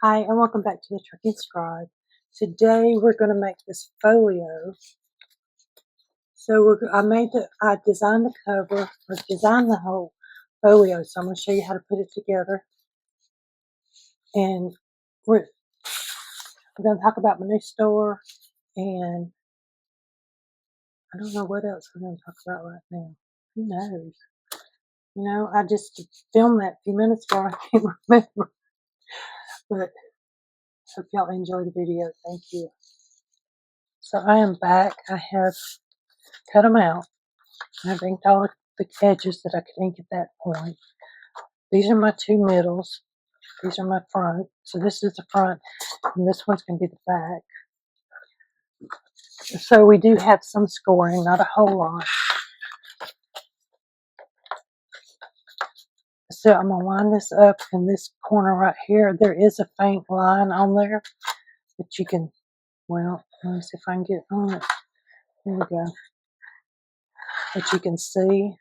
Hi, and welcome back to the Trucking Scribe. Today we're going to make this folio. So I designed the cover, or designed the whole folio. So I'm going to show you how to put it together. And we're going to talk about my new store, and I don't know what else we're going to talk about right now. Who knows? You know, I just filmed that a few minutes ago. I can't remember. But hope y'all enjoy the video. Thank you. So I am back. I have cut them out. I've inked all the edges that I could ink at that point. These are my two middles. These are my front. So this is the front, and this one's going to be the back. So we do have some scoring, not a whole lot. So I'm going to line this up in this corner right here. There is a faint line on there, but you can, well, let me see if I can get on it. There we go. But you can see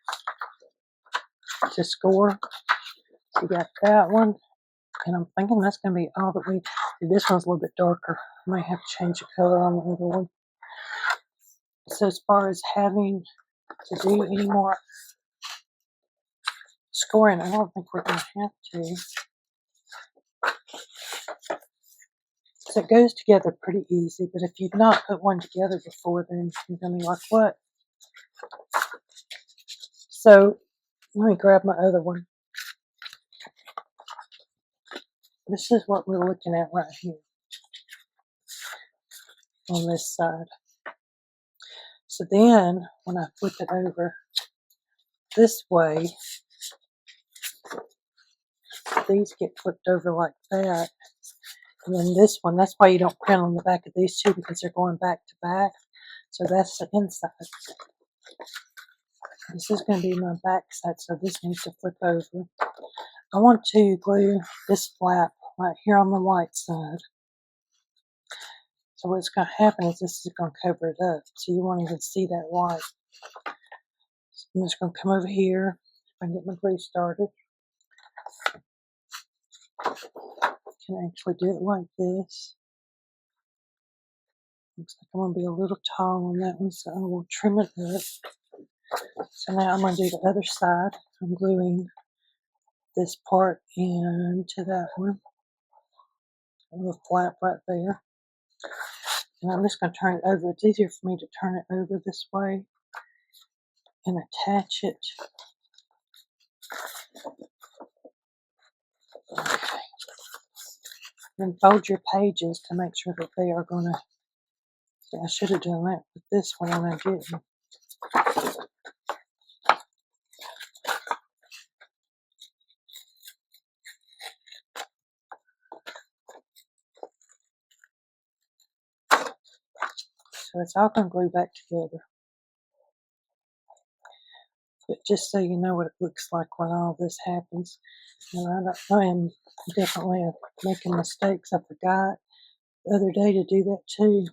to score. So you got that one. And I'm thinking that's going to be all that we do. This one's a little bit darker. I might have to change the color on the other one. So as far as having to do any more scoring, I don't think we're going to have to. So it goes together pretty easy. But if you've not put one together before, then you're going to be like, what? So let me grab my other one. This is what we're looking at right here on this side. So then when I flip it over this way, these get flipped over like that. And then this one, that's why you don't print on the back of these two, because they're going back to back. So that's the inside. This is going to be my back side, so this needs to flip over. I want to glue this flap right here on the white side. So what's going to happen is this is going to cover it up, so you won't even see that white. So I'm just going to come over here and get my glue started. Can actually do it like this. Looks like I'm going to be a little tall on that one, so I will trim it up. So now I'm going to do the other side. I'm gluing this part into that one. A little flap right there. And I'm just going to turn it over. It's easier for me to turn it over this way and attach it. Okay. Then fold your pages to make sure that they are going to. See, I should have done that with this one and I didn't. So it's all going to glue back together. But just so you know what it looks like when all this happens. And I am definitely making mistakes. I forgot the other day to do that too.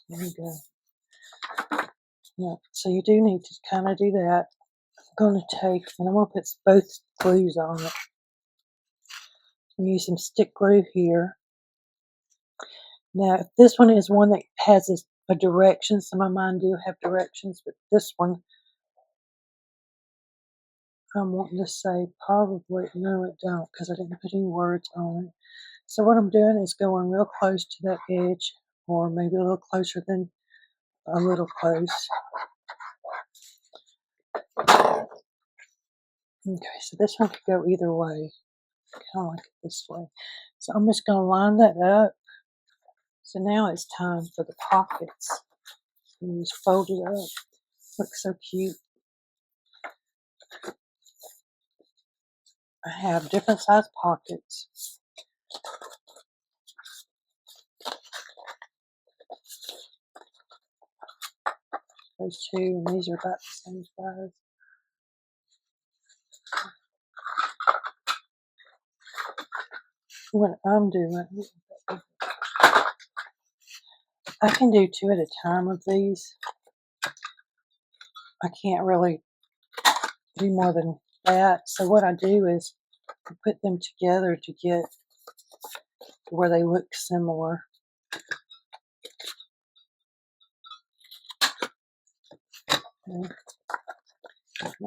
There we go. Yeah, so you do need to kind of do that. I'm going to take, and I'm going to put both glues on it. I'm going to use some stick glue here. Now, if this one is one that has a direction, some of mine do have directions, but this one, I'm wanting to say probably, no it don't, because I didn't put any words on it. So what I'm doing is going real close to that edge, or maybe a little closer than a little close. Okay, so this one could go either way. Kind of like it this way. So I'm just going to line that up. So now it's time for the pockets. You just fold it up. Looks so cute. I have different size pockets. Those two, and these are about the same size. What I'm doing, I can do two at a time of these. I can't really do more than that. So what I do is put them together to get where they look similar. Okay.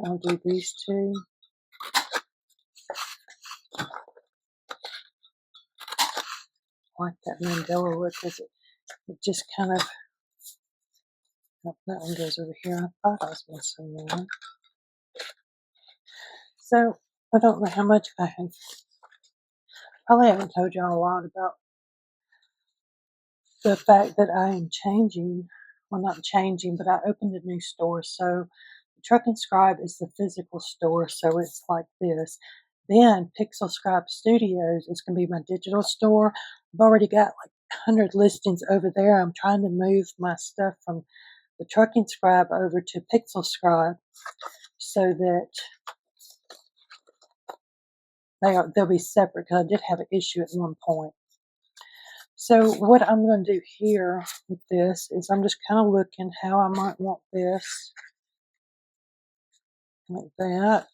I'll do these two. I like that Mandela look because it just kind of, oh, that one goes over here. I thought I was missing one. So I don't know how much I have. Probably haven't told y'all a lot about the fact that I am changing. Well, not changing, but I opened a new store. So Truck and Scribe is the physical store, so it's like this. Then Pixel Scribe Studios is going to be my digital store. I've already got like 100 listings over there. I'm trying to move my stuff from the Truck and Scribe over to Pixel Scribe so that they'll be separate, because I did have an issue at one point. So what I'm going to do here with this is I'm just kind of looking how I might want this, like that.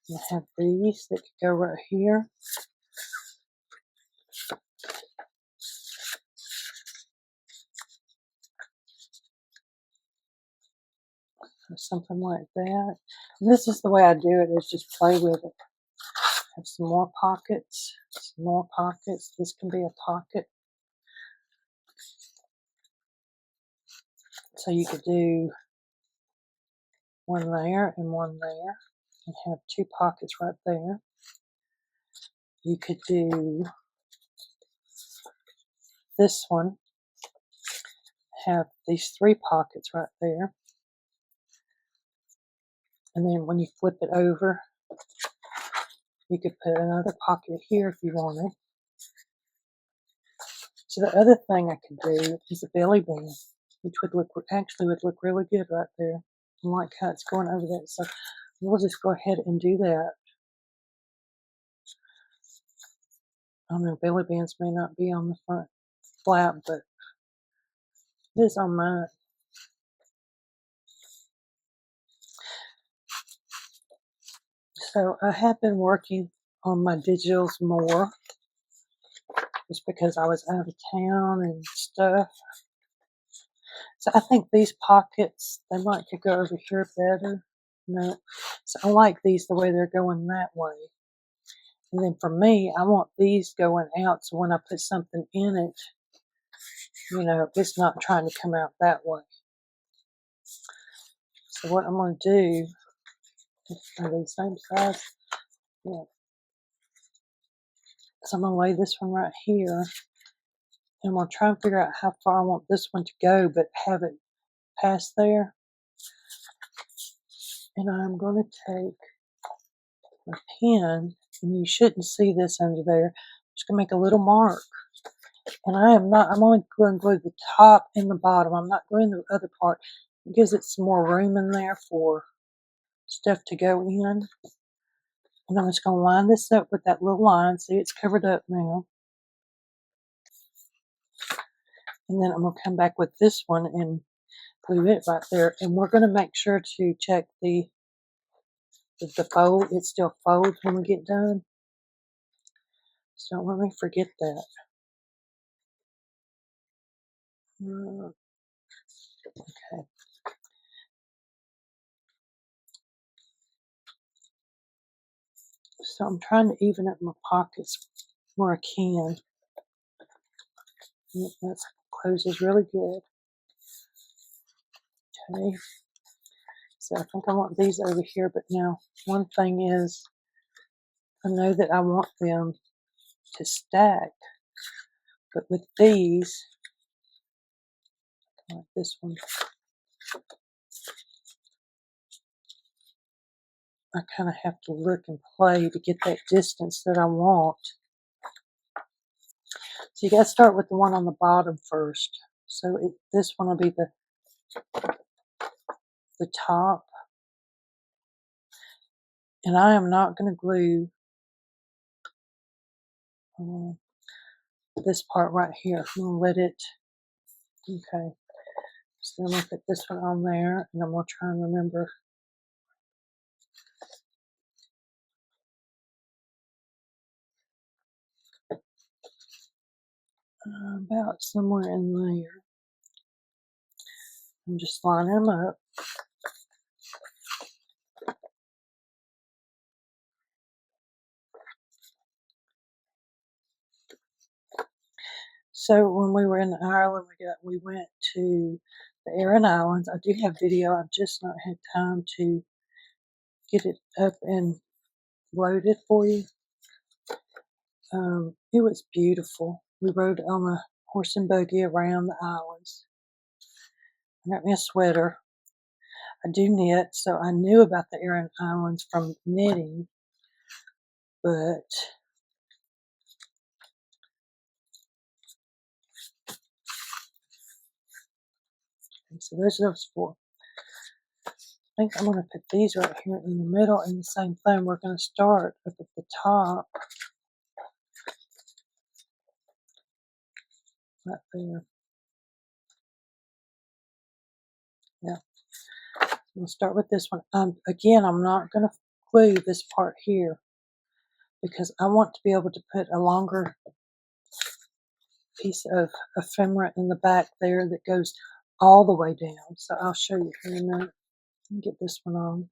I have these that could go right here. Or something like that. And this is the way I do it, is just play with it. Have some more pockets, some more pockets. This can be a pocket. So you could do one there and one there, and have two pockets right there. You could do this one, have these three pockets right there. And then when you flip it over, you could put another pocket here if you wanted. So the other thing I could do is a belly band, which would look really good right there. I like how it's going over there. So we'll just go ahead and do that. I don't know, belly bands may not be on the front flap, but it is on mine. So I have been working on my digitals more, just because I was out of town and stuff. So I think these pockets, they might could go over here better. No. So I like these the way they're going that way. And then for me, I want these going out, so when I put something in it, it's not trying to come out that way. So what I'm going to do, are they the same size? Yeah. So I'm going to lay this one right here, and I'm going to try and figure out how far I want this one to go, but have it past there. And I'm going to take my pen, and you shouldn't see this under there. I'm just going to make a little mark. And I'm only going to glue the top and the bottom. I'm not gluing the other part. It gives it some more room in there for stuff to go in. And I'm just going to line this up with that little line. See, it's covered up now. And then I'm going to come back with this one and glue it right there. And we're going to make sure to check the fold. It still folds when we get done. So don't let me forget that. Okay. So I'm trying to even up my pockets where I can. That closes really good. Okay. So I think I want these over here, but now one thing is, I know that I want them to stack, but with these, like this one, I kind of have to look and play to get that distance that I want. So you got to start with the one on the bottom first. So this one will be the top. And I am not going to glue this part right here. I'm going to let it, okay. So I'm going to put this one on there, and I'm going to try and remember about somewhere in there. I'm just lining them up. So when we were in Ireland, we went to the Aran Islands. I do have video. I've just not had time to get it up and loaded for you. It was beautiful. We rode on a horse and buggy around the islands. I got me a sweater. I do knit, so I knew about the Aran Islands from knitting, but so those are those four. I think I'm going to put these right here in the middle, and the same thing. We're going to start up at the top, right there. Yeah, we'll start with this one. Again, I'm not going to glue this part here because I want to be able to put a longer piece of ephemera in the back there that goes all the way down. So I'll show you here in a minute. Let me get this one on.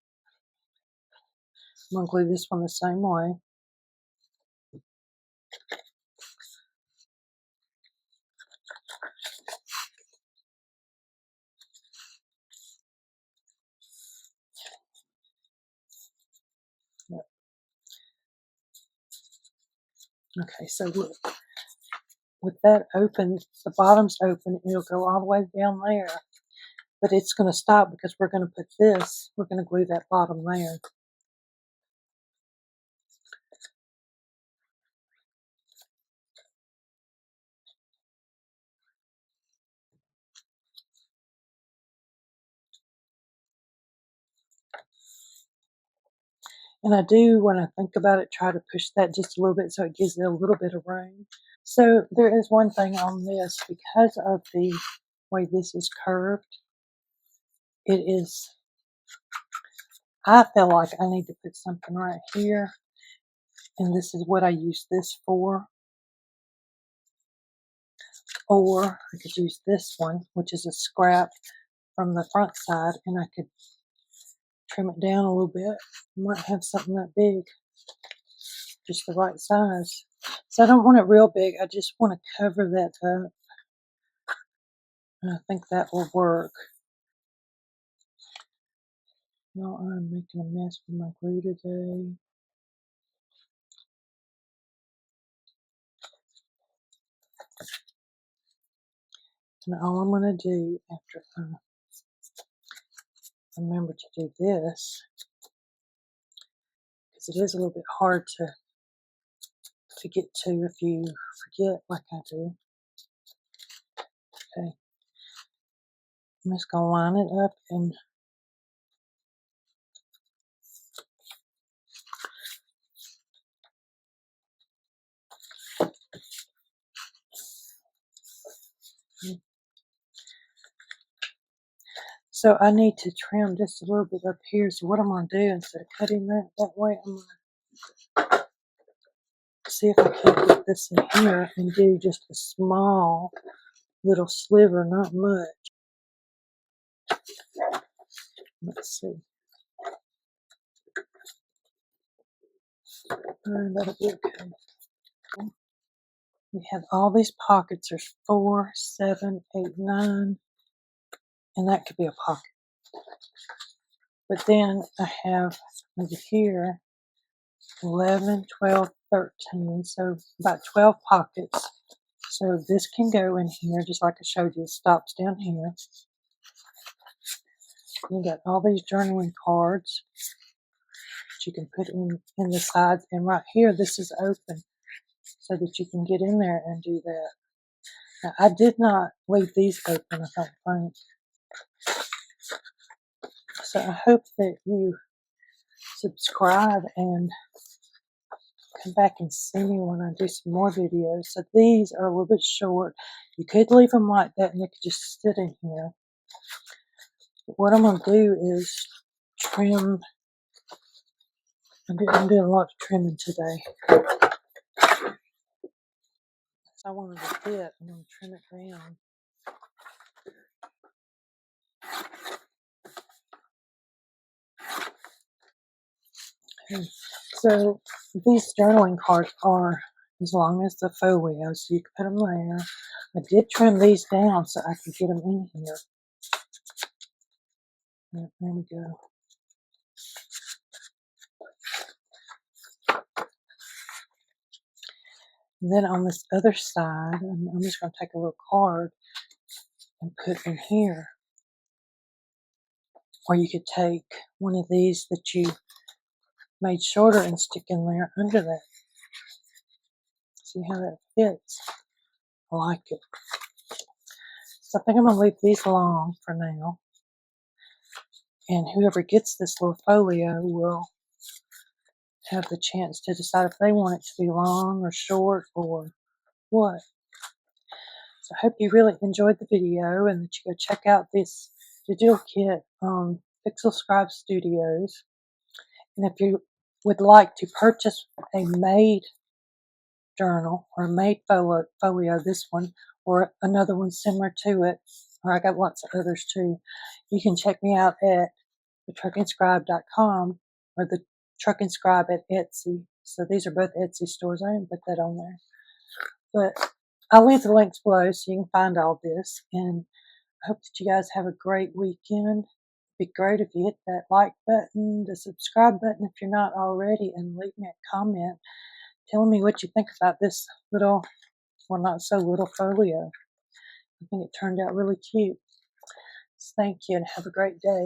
I'm going to glue this one the same way. Yep. Okay, so look, with that open, the bottom's open, it'll go all the way down there. But it's going to stop because we're going to put this, we're going to glue that bottom there. And I do, when I think about it, try to push that just a little bit so it gives it a little bit of room. So there is one thing on this, because of the way this is curved, it is, I feel like I need to put something right here. And this is what I use this for. Or I could use this one, which is a scrap from the front side, and I could trim it down a little bit. I might have something that big, just the right size. So I don't want it real big. I just want to cover that up. And I think that will work. Y'all, I'm making a mess with my glue today. And all I'm going to do after I remember to do this, because it is a little bit hard to get to if you forget like I do. Okay. I'm just going to line it up and so I need to trim just a little bit up here. So what I'm going to do, instead of cutting that way, I'm going to see if I can get this in here and do just a small little sliver, not much. Let's see. That'll be okay. We have all these pockets. There's 4, 7, 8, 9, and that could be a pocket. But then I have over here 11, 12, 13, so about 12 pockets. So this can go in here, just like I showed you. It stops down here. You got all these journaling cards that you can put in the sides, and right here this is open so that you can get in there and do that. Now, I did not leave these open, I don't think. So I hope that you subscribe and come back and see me when I do some more videos. So these are a little bit short. You could leave them like that and they could just sit in here. But what I'm going to do is trim. I'm doing a lot of trimming today. I wanted to fit. I'm going to trim it down. Okay. So these journaling cards are as long as the folio, so you can put them there. I did trim these down so I could get them in here. There we go. And then on this other side, I'm just going to take a little card and put in here. Or you could take one of these that you made shorter and stick in there under that. See how that fits? I like it. So I think I'm going to leave these long for now. And whoever gets this little folio will have the chance to decide if they want it to be long or short or what. So I hope you really enjoyed the video and that you go check out this digital kit on Pixel Scribe Studios. And if you would like to purchase a made journal or a made folio, this one or another one similar to it, or I got lots of others too, you can check me out at thetruckandscribe.com or the Truck and Scribe at Etsy. So these are both Etsy stores. I didn't put that on there. But I'll leave the links below so you can find all this. And I hope that you guys have a great weekend. It'd be great if you hit that like button, the subscribe button if you're not already, and leave me a comment telling me what you think about this little, well, not so little folio. I think it turned out really cute. So thank you and have a great day.